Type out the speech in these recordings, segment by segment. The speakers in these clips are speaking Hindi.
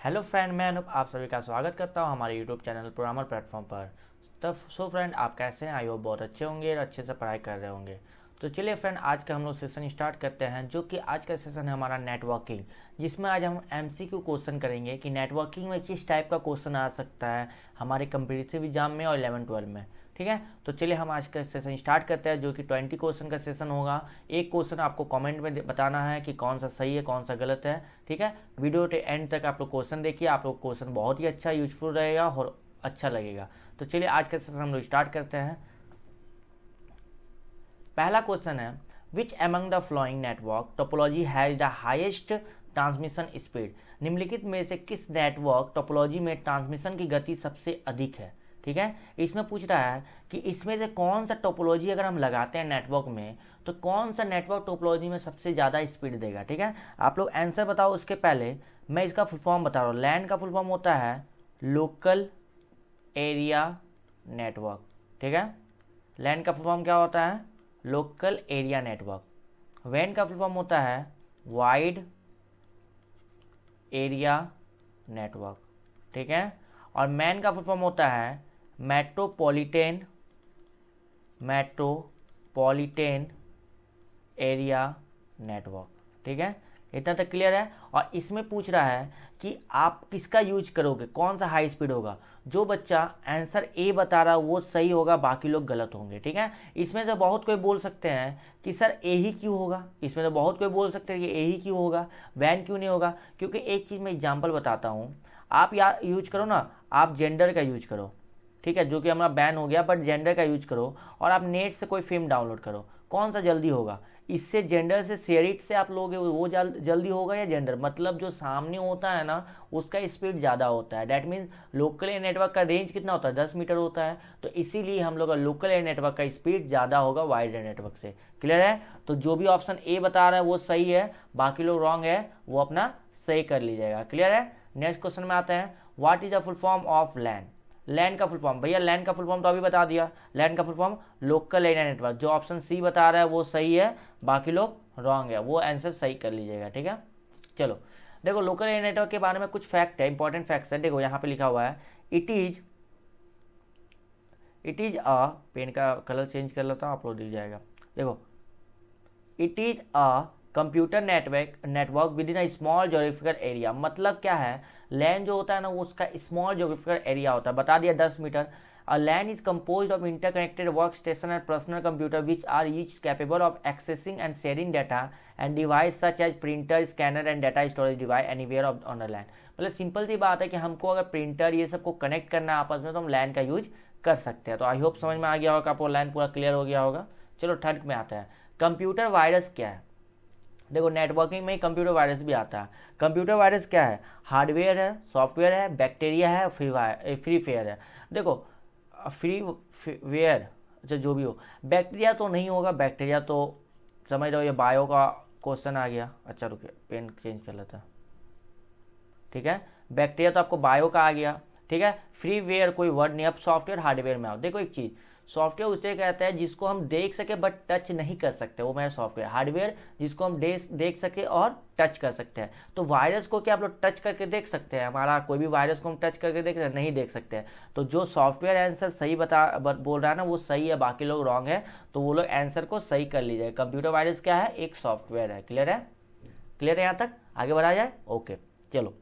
हेलो फ्रेंड, मैं अनूप आप सभी का स्वागत करता हूं हमारे यूट्यूब चैनल प्रोग्रामर प्लेटफॉर्म पर। तो सो फ्रेंड, आप कैसे हैं? आई होप बहुत अच्छे होंगे और अच्छे से पढ़ाई कर रहे होंगे। तो चलिए फ्रेंड, आज का हम लोग सेशन स्टार्ट करते हैं, जो कि आज का सेशन है हमारा नेटवर्किंग, जिसमें आज हम एमसीक्यू क्वेश्चन करेंगे कि नेटवर्किंग में किस टाइप का क्वेश्चन आ सकता है हमारे कम्पिटिटिव एग्जाम में और 11-12 में। ठीक है, तो चलिए हम आज का सेशन स्टार्ट करते हैं, जो कि 20 क्वेश्चन का सेशन होगा। एक क्वेश्चन आपको कमेंट में बताना है कि कौन सा सही है कौन सा गलत है। ठीक है, वीडियो के एंड तक आप लोग क्वेश्चन देखिए, आप लोग क्वेश्चन बहुत ही अच्छा यूजफुल रहेगा और अच्छा लगेगा। तो चलिए आज का सेशन हम लोग स्टार्ट करते हैं। पहला क्वेश्चन है, which among the flowing network topology has the highest transmission speed. निम्नलिखित में से किस नेटवर्क टोपोलॉजी में ट्रांसमिशन की गति सबसे अधिक है। ठीक है, इसमें पूछ रहा है कि इसमें से कौन सा टोपोलॉजी अगर हम लगाते हैं नेटवर्क में तो कौन सा नेटवर्क टोपोलॉजी में सबसे ज़्यादा स्पीड देगा। ठीक है, आप लोग आंसर बताओ। उसके पहले मैं इसका फुल फॉर्म बता रहा हूँ। लैन का फुल फॉर्म होता है लोकल एरिया नेटवर्क। ठीक है, लैन का फुल फॉर्म क्या होता है? Local area network. वैन का फुल फॉर्म होता है वाइड एरिया नेटवर्क। ठीक है, और मैन का फुल फॉर्म होता है मेट्रोपॉलिटन मेट्रोपॉलिटन एरिया नेटवर्क। ठीक है, इतना तक क्लियर है। और इसमें पूछ रहा है कि आप किसका यूज करोगे, कौन सा हाई स्पीड होगा। जो बच्चा आंसर ए बता रहा है वो सही होगा, बाकी लोग गलत होंगे। ठीक है, इसमें से बहुत कोई बोल सकते हैं कि सर ए ही क्यों होगा। इसमें से बहुत कोई बोल सकते हैं कि ए ही क्यों होगा, वैन क्यों नहीं होगा। क्योंकि एक चीज़ मैं एग्जाम्पल बताता हूँ, आप या यूज करो ना, आप जेंडर का यूज करो। ठीक है, जो कि हमारा बैन हो गया, बट जेंडर का यूज करो और आप नेट से कोई फिल्म डाउनलोड करो, कौन सा जल्दी होगा? इससे जेंडर से शेयरिट से आप लोगे वो जल्दी होगा या जेंडर, मतलब जो सामने होता है ना उसका स्पीड ज़्यादा होता है। That means local air network का रेंज कितना होता है? 10 मीटर होता है। तो इसीलिए हम लोग का लोकल एयर नेटवर्क का स्पीड ज़्यादा होगा वाइड एयर नेटवर्क से। क्लियर है? तो जो भी ऑप्शन ए बता रहा है वो सही है, बाकी लोग रॉन्ग है, वो अपना सही कर लीजिएगा। क्लियर है? नेक्स्ट क्वेश्चन में आते हैं, what is the full form of LAN. LAN का फुल फॉर्म, भैया लैन का फुल फॉर्म तो अभी बता दिया। लैन का full form local area network. जो ऑप्शन सी बता रहा है वो सही है, बाकी लोग रॉन्ग है, वो आंसर सही कर लीजिएगा। ठीक है, चलो देखो लोकल एरिया नेटवर्क के बारे में कुछ फैक्ट है, इंपॉर्टेंट फैक्ट्स है। देखो यहाँ पे लिखा हुआ है, इट इज अ, पेन का कलर चेंज कर लेता हूँ, आप लोग दिख जाएगा। देखो, it is a computer network with in a small geographical area. मतलब क्या है, लैन जो होता है ना वो उसका स्मॉल जोग्राफिकल एरिया होता है। बता दिया 10 मीटर। A LAN is compose of interconnected work station and personal computer which are each capable of accessing and sharing data and device such as printer, scanner and data storage device anywhere on the LAN. मतलब सिंपल सी बात है कि हमको अगर प्रिंटर ये सब को कनेक्ट करना है आपस में तो हम लैन का यूज कर सकते हैं। तो आई होप समझ में आ गया होगा, आपको लैन पूरा क्लियर हो गया होगा। चलो थर्ड में आता है, कंप्यूटर वायरस क्या है। देखो नेटवर्किंग में ही कंप्यूटर वायरस भी आता है। कंप्यूटर वायरस क्या है? हार्डवेयर है, सॉफ्टवेयर है, बैक्टीरिया है, फ्री फेयर है। देखो फ्री वेयर, अच्छा जो भी हो, बैक्टीरिया तो नहीं होगा। बैक्टीरिया तो समझ रहे हो, ये बायो का क्वेश्चन आ गया। अच्छा रुकिए, पेन चेंज कर लेता। ठीक है, बैक्टीरिया तो आपको बायो का आ गया। ठीक है, फ्री वेयर कोई वर्ड नहीं। अब सॉफ्टवेयर हार्डवेयर में आओ। देखो एक चीज़, सॉफ्टवेयर उसे कहते हैं जिसको हम देख सके बट टच नहीं कर सकते, वो मेरा सॉफ्टवेयर। हार्डवेयर जिसको हम देख सके और टच कर सकते हैं। तो वायरस को क्या आप लोग टच करके देख सकते हैं? हमारा कोई भी वायरस को हम टच करके देख नहीं देख सकते हैं। तो जो सॉफ्टवेयर आंसर सही बोल रहा है ना वो सही है, बाकी लोग रॉन्ग है। तो वो लोग आंसर को सही कर लीजिए। कंप्यूटर वायरस क्या है? एक सॉफ्टवेयर है। क्लियर है? क्लियर है? यहाँ तक आगे बढ़ा जाए? ओके चलो।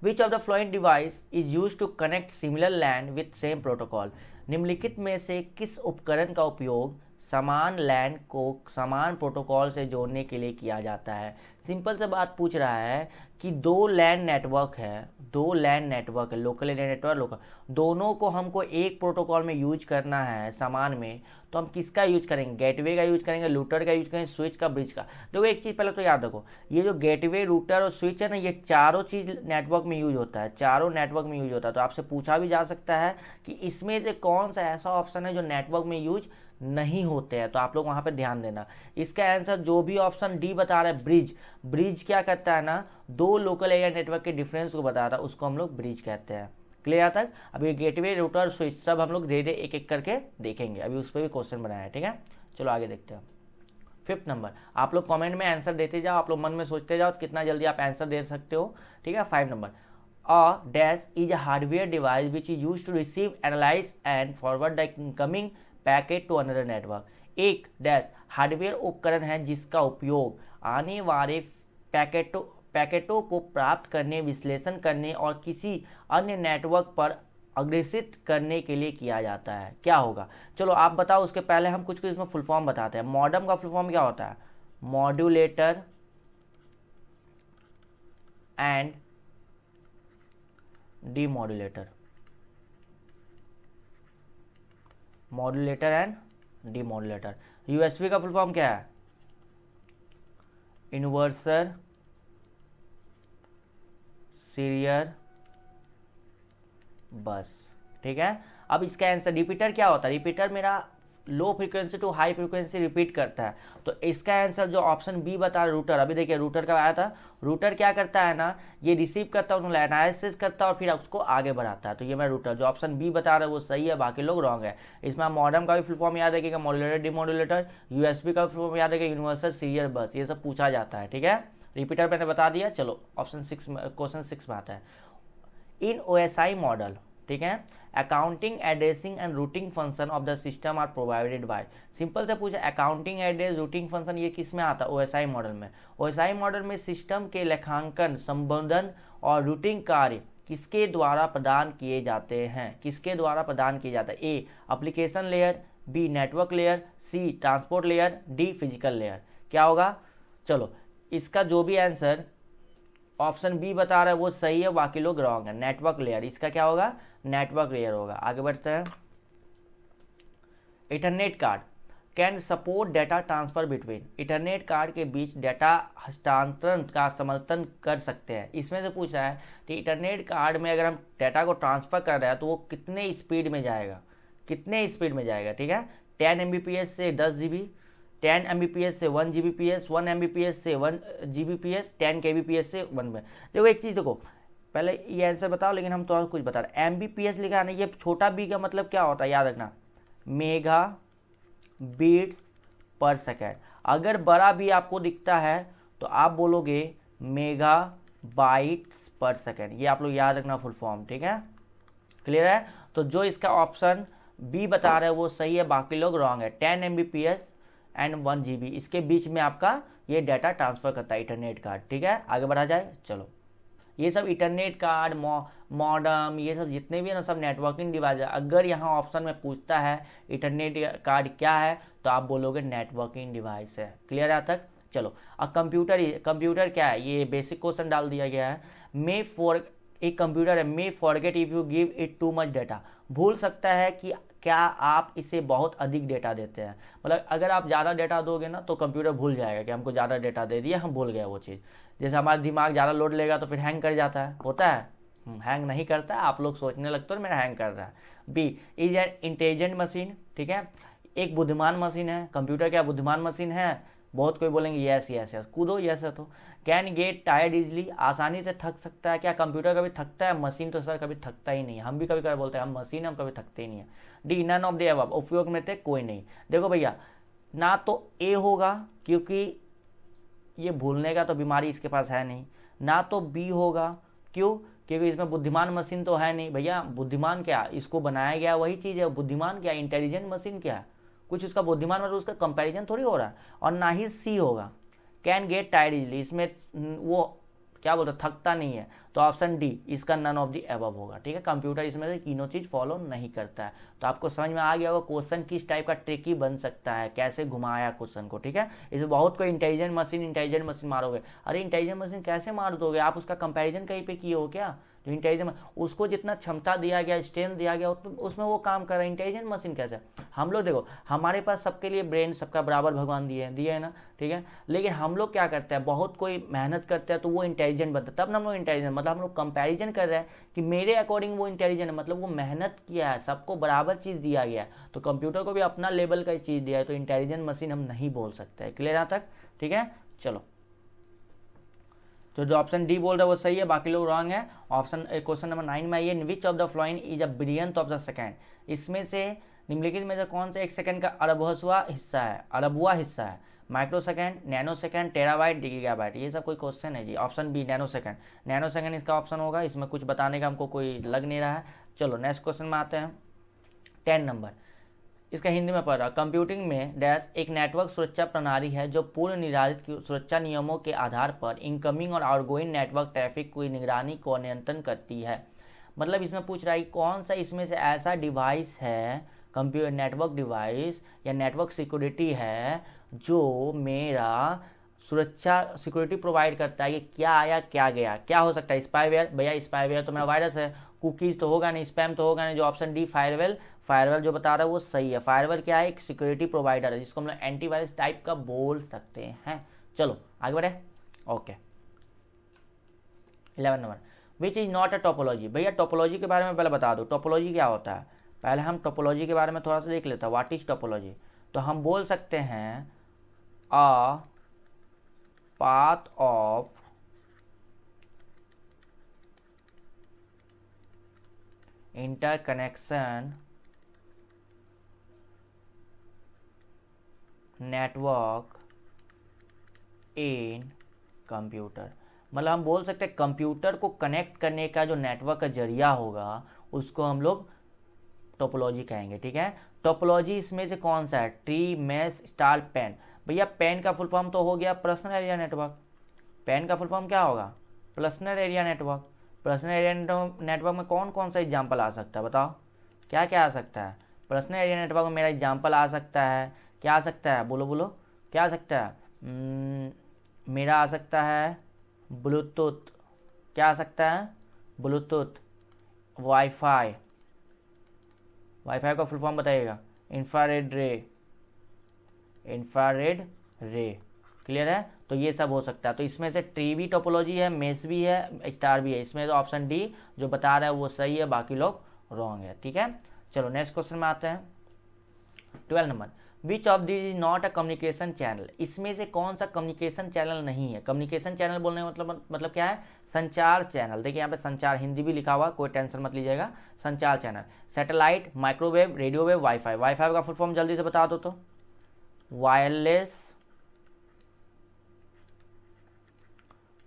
Which of the following device is used to connect similar LAN with same protocol? निम्नलिखित में से किस उपकरण का उपयोग समान लैन को समान प्रोटोकॉल से जोड़ने के लिए किया जाता है? सिंपल से बात पूछ रहा है कि दो लैन नेटवर्क है, लोकल एरिया नेटवर्क, लोकल, दोनों को हमको एक प्रोटोकॉल में यूज करना है समान में। तो हम किसका यूज करेंगे? गेटवे का यूज करेंगे, रूटर का यूज करेंगे, स्विच का, ब्रिज का। देखो एक चीज़ पहले तो याद रखो, ये जो गेटवे, रूटर और स्विच है ना, ये चारों चीज़ नेटवर्क में यूज होता है, चारों नेटवर्क में यूज होता है। तो आपसे पूछा भी जा सकता है कि इसमें से कौन सा ऐसा ऑप्शन है जो नेटवर्क में यूज नहीं होते हैं। तो आप लोग वहां पे ध्यान देना। इसका आंसर जो भी ऑप्शन डी बता रहा है, ब्रिज। ब्रिज क्या करता है ना, दो लोकल एरिया नेटवर्क के डिफरेंस को बताता है, उसको हम लोग ब्रिज कहते हैं। क्लियर आता है? अभी गेटवे, रूटर, स्विच सब हम लोग धीरे धीरे एक एक करके देखेंगे। अभी उस पर भी क्वेश्चन बनाया है। ठीक है, चलो आगे देखते हैं। 5th नंबर, आप लोग कमेंट में आंसर देते जाओ, आप लोग मन में सोचते जाओ कितना जल्दी आप आंसर दे सकते हो, ठीक है। 5 number, a dash is a hardware device which is use to receive, analyse and forward the incoming packet to another network. एक डैश हार्डवेयर उपकरण है जिसका उपयोग आने वाले पैकेटों को प्राप्त करने, विश्लेषण करने और किसी अन्य नेटवर्क पर अग्रेसित करने के लिए किया जाता है। क्या होगा, चलो आप बताओ, उसके पहले हम कुछ इसमें फुल फॉर्म बताते हैं। मॉडेम का फुल फॉर्म क्या होता है? Modulator and demodulator. Modulator and demodulator. USB का फुल फॉर्म क्या है? यूनिवर्सल सीरियल बस, ठीक है। अब इसका आंसर, रिपीटर क्या होता है? रिपीटर मेरा low frequency to high frequency repeat करता है, तो इसका आंसर जो ऑप्शन बी बता रहा है, रूटर। अभी देखिए रूटर का आया था, रूटर क्या करता है ना, ये रिसीव करता है, उन्हें एनालिसिस करता है और फिर उसको आगे बढ़ाता है, तो ये मेरा रूटर। जो ऑप्शन बी बता रहा है वो सही है, बाकी लोग रॉन्ग है। इसमें आप मॉडेम का भी फुल फॉर्म याद रखिएगा, मॉड्यूलेटर डीमॉड्यूलेटर। यूएसबी का फुल फॉर्म याद रखिएगा, यूनिवर्सल सीरियल बस। ये सब पूछा जाता है, ठीक है। रिपीटर मैंने बता दिया। चलो ऑप्शन 6 में, क्वेश्चन 6 में आता है, इन ओएसआई मॉडल, ठीक है, accounting, addressing and routing function of the system are provided by. Simple से पूछा, अकाउंटिंग, एड्रेस, रूटिंग फंक्शन ये किस में आता है? ओएसआई मॉडल में। ओएसआई मॉडल में सिस्टम के लेखांकन, संबोधन और रूटिंग कार्य किसके द्वारा प्रदान किए जाते हैं? किसके द्वारा प्रदान किए जाते हैं? A application layer, B network layer, C transport layer, D physical layer. क्या होगा, चलो इसका जो भी आंसर ऑप्शन बी बता रहा है वो सही है, बाकी लोग रॉन्ग है। नेटवर्क लेयर, इसका क्या होगा? नेटवर्क लेयर होगा। आगे बढ़ते हैं। Ethernet card can support data transfer between. Ethernet card के बीच डेटा हस्तांतरण का समर्थन कर सकते हैं। इसमें से पूछ रहा है कि इथरनेट कार्ड में अगर हम डेटा को ट्रांसफर कर रहे हैं तो वो कितने स्पीड में जाएगा, कितने स्पीड में जाएगा, ठीक है। 10 Mbps से 10 GB, 10 Mbps से 1 Gbps, 1 Mbps से 1 Gbps, 10 kbps से 1 में। देखो एक चीज़ देखो, पहले ये आंसर बताओ, लेकिन हम तो कुछ बता रहे हैं। Mbps लिखा है ना, ये छोटा बी का मतलब क्या होता है याद रखना, मेगा बीट्स पर सेकेंड। अगर बड़ा बी आपको दिखता है तो आप बोलोगे मेगा बाइट्स पर सेकेंड। ये आप लोग याद रखना फुल फॉर्म, ठीक है, क्लियर है। तो जो इसका ऑप्शन बी बता रहे हैं वो सही है, बाकी लोग रॉन्ग है। 10 Mbps एंड 1 GB, इसके बीच में आपका ये डाटा ट्रांसफर करता है इथरनेट कार्ड, ठीक है। आगे बढ़ा जाए, चलो ये सब इथरनेट कार्ड, मॉडम, ये सब जितने भी है ना, सब नेटवर्किंग डिवाइस है। अगर यहाँ ऑप्शन में पूछता है इथरनेट कार्ड क्या है तो आप बोलोगे नेटवर्किंग डिवाइस है। क्लियर है तक? चलो अब कंप्यूटर क्या है, ये बेसिक क्वेश्चन डाल दिया गया है। एक कंप्यूटर है, मे forget if you give it too much data. भूल सकता है कि क्या आप इसे बहुत अधिक डेटा देते हैं। मतलब अगर आप ज़्यादा डेटा दोगे ना तो कंप्यूटर भूल जाएगा कि हमको ज़्यादा डेटा दे दिया, हम भूल गए वो चीज़। जैसे हमारा दिमाग ज़्यादा लोड लेगा तो फिर हैंग कर जाता है, होता है। हैंग नहीं करता है, आप लोग सोचने लगते हो मेरा हैंग कर रहा है। B is an intelligent machine, ठीक है, एक बुद्धिमान मशीन है। कंप्यूटर क्या बुद्धिमान मशीन है? बहुत कोई बोलेंगे यस यस यस, कूदो यस है। तो कैन गेट टायर्ड इजली, आसानी से थक सकता है। क्या कंप्यूटर कभी थकता है? मशीन तो सर कभी थकता ही नहीं है। हम भी कभी कभी बोलते हैं हम मशीन, हम कभी थकते ही नहीं है। D none of the above, उपयोग में थे कोई नहीं। देखो भैया, ना तो ए होगा क्योंकि ये भूलने का तो बीमारी इसके पास है नहीं, ना तो बी होगा, क्यों? क्योंकि इसमें बुद्धिमान मशीन तो है नहीं। भैया बुद्धिमान क्या, इसको बनाया गया वही चीज़ है। बुद्धिमान क्या, इंटेलिजेंट मशीन क्या है, कुछ उसका बुद्धिमान मतलब उसका कंपैरिजन थोड़ी हो रहा है। और ना ही सी होगा, कैन गेट टायर्ड इजली, इसमें वो क्या बोलते थकता नहीं है। तो ऑप्शन डी, इसका नन ऑफ द अबव होगा, ठीक है। कंप्यूटर इसमें से तीनों चीज़ फॉलो नहीं करता है। तो आपको समझ में आ गया होगा क्वेश्चन किस टाइप का ट्रिकी बन सकता है, कैसे घुमाया क्वेश्चन को, ठीक है। इसमें बहुत कोई इंटेलिजेंट मशीन मारोगे, अरे इंटेलिजेंट मशीन कैसे मार दोगे आप? उसका कंपेरिजन कहीं पे किए हो क्या? जो इंटेलिजेंट, उसको जितना क्षमता दिया गया, स्ट्रेंथ दिया गया, उसमें वो काम कर रहा है। इंटेलिजेंट मशीन कैसे? हम लोग देखो, हमारे पास सबके लिए ब्रेन सबका बराबर भगवान दिए है ना, ठीक है। लेकिन हम लोग क्या करते हैं, बहुत कोई मेहनत करते हैं तो वो इंटेलिजेंट बनता है, तब हम लोग इंटेलिजेंट, मतलब हम लोग कंपैरिजन कर रहे हैं कि मेरे अकॉर्डिंग वो इंटेलिजेंट है, मतलब वो मेहनत किया है, सबको बराबर चीज़ दिया गया है। तो कंप्यूटर को भी अपना लेवल का चीज़ दिया है, तो इंटेलिजेंट मशीन हम नहीं बोल सकते हैं। क्लियर यहाँ तक? ठीक है, चलो तो जो ऑप्शन डी बोल रहा है वो सही है, बाकी लोग रॉन्ग है। ऑप्शन क्वेश्चन नंबर 9 में आइए, which of the following is a billionth of the second. इसमें से निम्नलिखित में से कौन सा एक सेकंड का अरबवा हिस्सा है? Microsecond, nanosecond, terabyte, gigabyte, ये सब कोई क्वेश्चन है जी? Option B nanosecond, nanosecond इसका ऑप्शन होगा, इसमें कुछ बताने का हमको कोई लग नहीं रहा है। चलो नेक्स्ट क्वेश्चन में आते हैं। 10 नंबर, इसका हिंदी में पढ़ रहा। कंप्यूटिंग में डैश एक नेटवर्क सुरक्षा प्रणाली है जो पूर्व निर्धारित सुरक्षा नियमों के आधार पर इनकमिंग और आउटगोइंग नेटवर्क ट्रैफिक की निगरानी को नियंत्रण करती है। मतलब इसमें पूछ रहा है कौन सा इसमें से ऐसा डिवाइस है, कंप्यूटर नेटवर्क डिवाइस या नेटवर्क सिक्योरिटी है जो मेरा सुरक्षा सिक्योरिटी प्रोवाइड करता है। ये क्या आया क्या गया, क्या हो सकता है? स्पाईवेयर। भैया स्पाईवेयर तो मेरा वायरस है, कुकीज़ तो होगा नहीं, स्पैम तो होगा नहीं। जो ऑप्शन डी फायरवेल, फायरवेल जो बता रहा है वो सही है। फायरवेल क्या है? एक सिक्योरिटी प्रोवाइडर है जिसको हम लोग एंटीवायरस टाइप का बोल सकते हैं। चलो आगे बढ़े। Okay 11 number, which is not a topology. भैया टोपोलॉजी के बारे में पहले बता दो, टोपोलॉजी क्या होता है। पहले हम टोपोलॉजी के बारे में थोड़ा सा देख लेते हैं, व्हाट इज टोपोलॉजी। तो हम बोल सकते हैं a path of interconnection network in computer. मतलब हम बोल सकते हैं कंप्यूटर को कनेक्ट करने का जो नेटवर्क का जरिया होगा उसको हम लोग टोपोलॉजी कहेंगे। ठीक है, टोपोलॉजी इसमें से कौन सा है? Tree, mesh, star, PAN. भैया पेन का फुल फॉर्म तो हो गया पर्सनल एरिया नेटवर्क। पेन का फुल फॉर्म क्या होगा? Personal area network. Personal area network में कौन कौन सा एग्जाम्पल आ सकता है बताओ, क्या क्या आ सकता है? पर्सनल एरिया नेटवर्क में मेरा एग्जाम्पल आ सकता है, क्या आ सकता है? बोलो बोलो, क्या आ सकता है? मेरा आ सकता है ब्लूटूथ। क्या आ सकता है? Bluetooth, wifi. वाईफाई का फुल फॉर्म बताइएगा? इंफ्रारेड रे, इंफ्रारेड रे। क्लियर है? तो ये सब हो सकता है। तो इसमें से ट्री भी टोपोलॉजी है, मेश भी है, स्टार भी है। इसमें तो ऑप्शन डी जो बता रहा है वो सही है, बाकी लोग रॉन्ग है। ठीक है, चलो नेक्स्ट क्वेश्चन में आते हैं। 12 number, which of this is not a communication channel. इसमें से कौन सा कम्युनिकेशन चैनल नहीं है? कम्युनिकेशन चैनल बोलने का मतलब क्या है? संचार चैनल। देखिए यहाँ पे संचार हिंदी भी लिखा हुआ, कोई टेंशन मत लीजिएगा। संचार channel, satellite, microwave, radio wave, wifi. Wifi का फुल फॉर्म जल्दी से बता दो तो? Wireless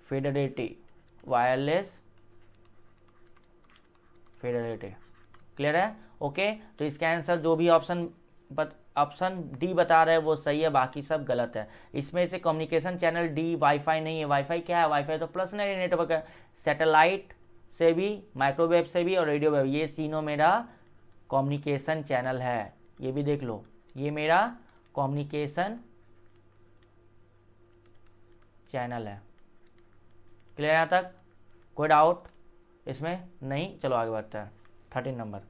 Fidelity, wireless Fidelity. Clear है? ओके, तो इसका आंसर जो भी ऑप्शन डी बता रहे हैं वो सही है, बाकी सब गलत है। इसमें से कम्युनिकेशन चैनल डी वाईफाई नहीं है। वाईफाई क्या है? वाईफाई तो पर्सनल नेटवर्क है। सैटेलाइट से भी, माइक्रोवेव से भी और रेडियो वेव, ये तीनों मेरा कम्युनिकेशन चैनल है। ये भी देख लो, ये मेरा कम्युनिकेशन चैनल है। क्लियर यहाँ तक? कोई डाउट इसमें नहीं? चलो आगे बढ़ते हैं। 13 number,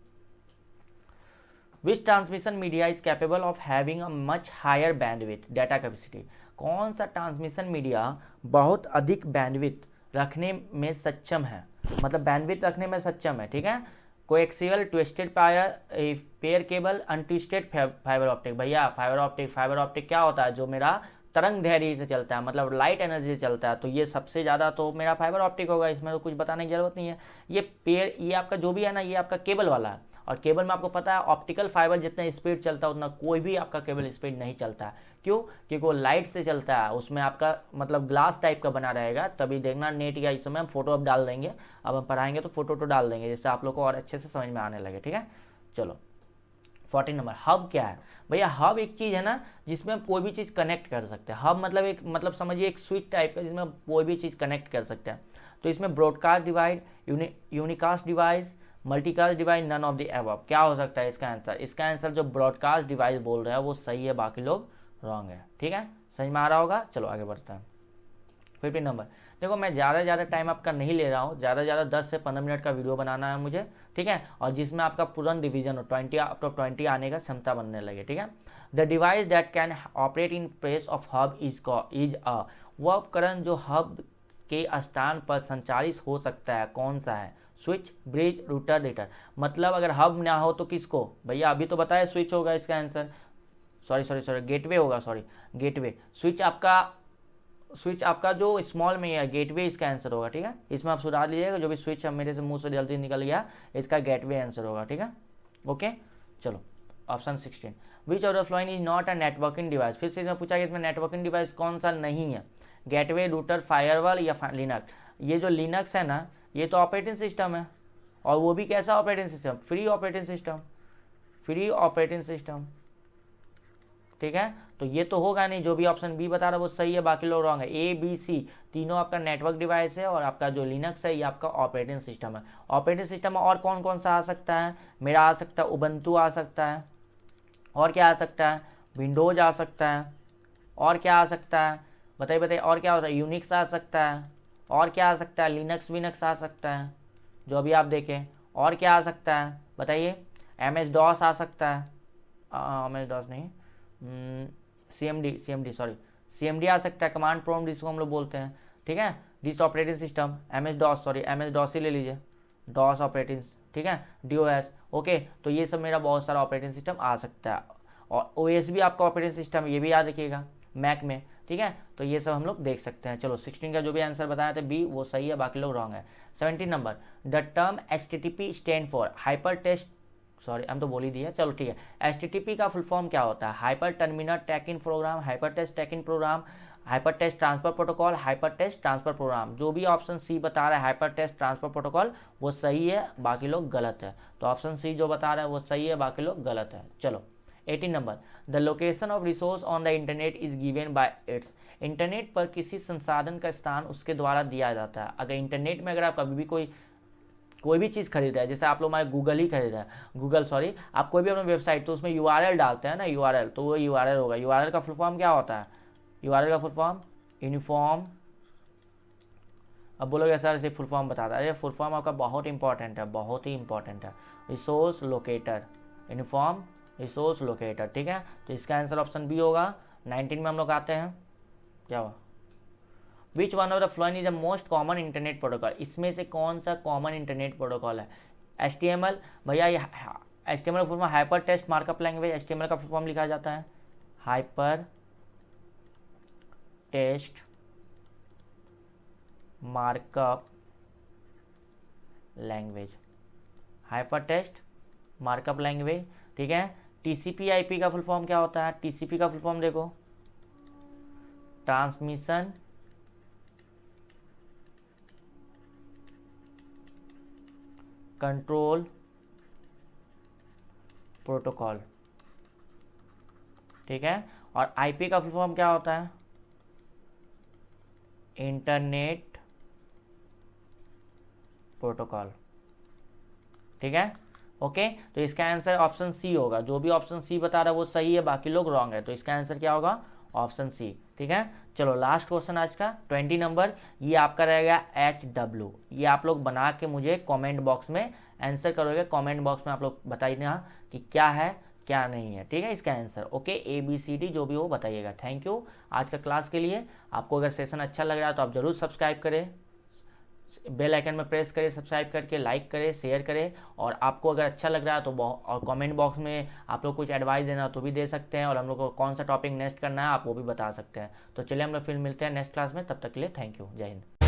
which transmission media is capable of having a much higher bandwidth data capacity. कौन सा ट्रांसमिशन मीडिया बहुत अधिक बैंडविड्थ रखने में सक्षम है? मतलब बैंडविड्थ रखने में सक्षम है। ठीक है, coaxial, twisted pair cable, untwisted fibre optic. भैया फाइबर ऑप्टिक क्या होता है? जो मेरा तरंग दैर्ध्य से चलता है, मतलब लाइट एनर्जी से चलता है। तो ये सबसे ज़्यादा तो मेरा फाइबर ऑप्टिक होगा, इसमें तो कुछ बताने की जरूरत नहीं है। ये आपका जो भी है ना, ये आपका केबल वाला है। और केबल में आपको पता है ऑप्टिकल फाइबर जितना स्पीड चलता है उतना कोई भी आपका केबल स्पीड नहीं चलता है। क्यों? क्योंकि वो लाइट से चलता है, उसमें आपका मतलब ग्लास टाइप का बना रहेगा। तभी देखना नेट या इस समय हम फोटो अब डाल देंगे, अब हम पढ़ाएंगे तो फोटो डाल देंगे जिससे आप लोग को और अच्छे से समझ में आने लगे। ठीक है, चलो 14 नंबर, हब क्या है? भैया हब एक चीज़ है ना जिसमें हम कोई भी चीज़ कनेक्ट कर सकते हैं। हब मतलब समझिए एक स्विच टाइप का जिसमें कोई भी चीज़ कनेक्ट कर सकते हैं। तो इसमें broadcast device, unicast device, multicast device, none of the above. क्या हो सकता है इसका आंसर? इसका आंसर जो ब्रॉडकास्ट डिवाइस बोल रहे हैं वो सही है, बाकी लोग रॉन्ग है। ठीक है, समझ में आ रहा होगा? चलो आगे बढ़ते हैं। 15 नंबर, देखो मैं ज़्यादा टाइम आपका नहीं ले रहा हूँ, ज़्यादा 10 से 15 मिनट का वीडियो बनाना है मुझे। ठीक है, और जिसमें आपका तुरंत डिवीजन हो, 20 आने का क्षमता बनने लगे। ठीक है, the device that can operate in place of hub is a, वह उपकरण जो हब के स्थान पर संचालित हो सकता है कौन सा है? Switch, bridge, router, रीटर। मतलब अगर हब ना हो तो किसको? भैया अभी तो बताया स्विच होगा इसका आंसर। सॉरी गेटवे होगा, सॉरी गेटवे। स्विच आपका जो स्मॉल में है गेटवे इसका आंसर होगा। ठीक है, इसमें आप सुधार लीजिएगा, जो भी स्विच मेरे से मुंह से जल्दी निकल गया इसका गेटवे आंसर होगा। ठीक है, ओके चलो option 16। Which of the following is not a networking device, फिर से इसमें पूछा कि इसमें नेटवर्किंग डिवाइस कौन सा नहीं है, गेटवे, रूटर, फायरवॉल या लिनक्स। ये जो लिनक्स है ना, ये तो ऑपरेटिंग सिस्टम है, और वो भी कैसा operating system, free operating system, free operating system, ठीक है। तो ये तो होगा नहीं, जो भी ऑप्शन बी बता रहा है वो सही है, बाकी लोग रॉन्ग है। ए बी सी तीनों आपका नेटवर्क डिवाइस है, और आपका जो लिनक्स है ये आपका ऑपरेटिंग सिस्टम है। ऑपरेटिंग सिस्टम में और कौन कौन सा आ सकता है, मेरा आ सकता है उबंटू आ सकता है, और क्या आ सकता है, विंडोज आ सकता है, और क्या आ सकता है, बताइए बताइए, और क्या होता है, यूनिक्स आ सकता है, और क्या आ सकता है, लिनक्स विनक्स आ सकता है जो अभी आप देखें, और क्या आ सकता है बताइए, MS DOS आ सकता है, MS DOS नहीं, CMD आ सकता है, कमांड प्रॉम्प्ट जिसको हम लोग बोलते हैं, ठीक है। This operating system MS DOS ही ले लीजिए, DOS ऑपरेटिंग, ठीक है, DOS, ओके। तो ये सब मेरा बहुत सारा ऑपरेटिंग सिस्टम आ सकता है, और OS भी आपका ऑपरेटिंग सिस्टम, ये भी याद रखिएगा मैक में, ठीक है। तो ये सब हम लोग देख सकते हैं। चलो 16 का जो भी आंसर बताया था बी वो सही है, बाकी लोग रॉन्ग है। 17 number, the term HTTP stand for hyper text, sorry हम तो बोल ही दिया, चलो ठीक है। HTTP का फुल फॉर्म क्या होता है, hyper terminal tracking program, hyper text tracking program, hyper text transfer protocol, hyper text transfer program. जो भी ऑप्शन सी बता रहा है हाइपर टेस्ट ट्रांसफर प्रोटोकॉल वो सही है, बाकी लोग गलत है। तो ऑप्शन सी जो बता रहा है वो सही है, बाकी लोग गलत है। चलो 18 number, the location of resource on the internet is given by it's. Internet पर किसी संसाधन का स्थान उसके द्वारा दिया जाता है। अगर इंटरनेट में अगर आप कभी भी कोई भी चीज़ खरीद रहे हैं, जैसे आप लोग हमारे गूगल ही खरीद रहे हैं, गूगल सॉरी, आप कोई भी अपना वेबसाइट, तो उसमें URL डालते हैं ना, URL, तो वो URL होगा। URL का फुल फॉर्म क्या होता है, URL का फुल फॉर्म यूनिफॉर्म, अब बोलोगे सर इसे फुल फॉर्म बता अरे फुल फॉर्म आपका बहुत इंपॉर्टेंट है, बहुत ही इंपॉर्टेंट है, resource locator, uniform resource locator, ठीक है। तो इसका आंसर ऑप्शन बी होगा। 19 में हम लोग आते हैं, क्या हुआ, which one of the following is the most common internet protocol, इसमें से कौन सा कॉमन इंटरनेट प्रोटोकॉल है। HTML, भैया ये HTML का full form hyper text markup language, HTML का फुल फॉर्म लिखा जाता है hyper text markup language, hyper text markup language, ठीक है। TCP/IP का फुल फॉर्म क्या होता है, TCP का फुल फॉर्म देखो, ट्रांसमिशन कंट्रोल प्रोटोकॉल, ठीक है। और IP का फुल फॉर्म क्या होता है, इंटरनेट प्रोटोकॉल, ठीक है, ओके। तो इसका आंसर ऑप्शन सी होगा। जो भी ऑप्शन सी बता रहा है वो सही है, बाकी लोग रॉन्ग है। तो इसका आंसर क्या होगा, ऑप्शन सी, ठीक है। चलो लास्ट क्वेश्चन आज का 20 नंबर, ये आपका रहेगा HW। ये आप लोग बना के मुझे कमेंट बॉक्स में आंसर करोगे, कमेंट बॉक्स में आप लोग बताइए कि क्या है क्या नहीं है, ठीक है, इसका आंसर, ओके। ABCD जो भी हो बताइएगा। थैंक यू आज का क्लास के लिए। आपको अगर सेशन अच्छा लग रहा है तो आप ज़रूर सब्सक्राइब करें, बेल आइकन में प्रेस करें, सब्सक्राइब करके लाइक करें, शेयर करें। और आपको अगर अच्छा लग रहा है तो और कमेंट बॉक्स में आप लोग कुछ एडवाइस देना तो भी दे सकते हैं, और हम लोग को कौन सा टॉपिक नेक्स्ट करना है आप वो भी बता सकते हैं। तो चलिए हम लोग फिर मिलते हैं नेक्स्ट क्लास में, तब तक के लिए थैंक यू, जय हिंद।